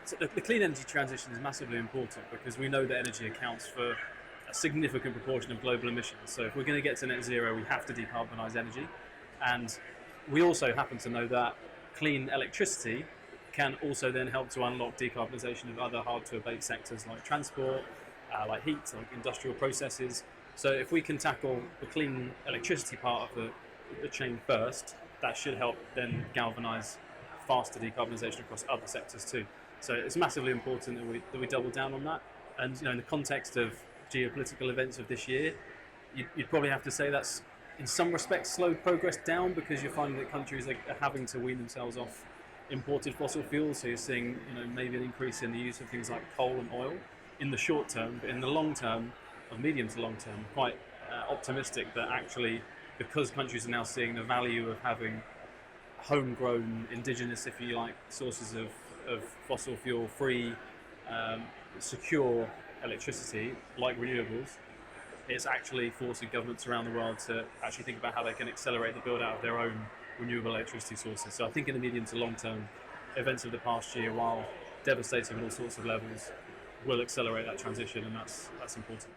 So the clean energy transition is massively important because we know that energy accounts for a significant proportion of global emissions. So if we're going to get to net zero, we have to decarbonise energy. And we also happen to know that clean electricity can also then help to unlock decarbonisation of other hard-to-abate sectors like transport, like heat, like industrial processes. So if we can tackle the clean electricity part of the chain first, that should help then galvanise faster decarbonisation across other sectors too. So it's massively important that we double down on that. And in the context of geopolitical events of this year, you'd probably have to say that's in some respects slowed progress down because you're finding that countries are having to wean themselves off imported fossil fuels. So you're seeing maybe an increase in the use of things like coal and oil in the short term, but in the long term, or medium to long term, quite optimistic that actually, because countries are now seeing the value of having homegrown, indigenous, if you like, sources of fossil fuel free, secure electricity like renewables, it's actually forcing governments around the world to actually think about how they can accelerate the build out of their own renewable electricity sources. So I think in the medium to long term, events of the past year, while devastating on all sorts of levels, will accelerate that transition, and that's important.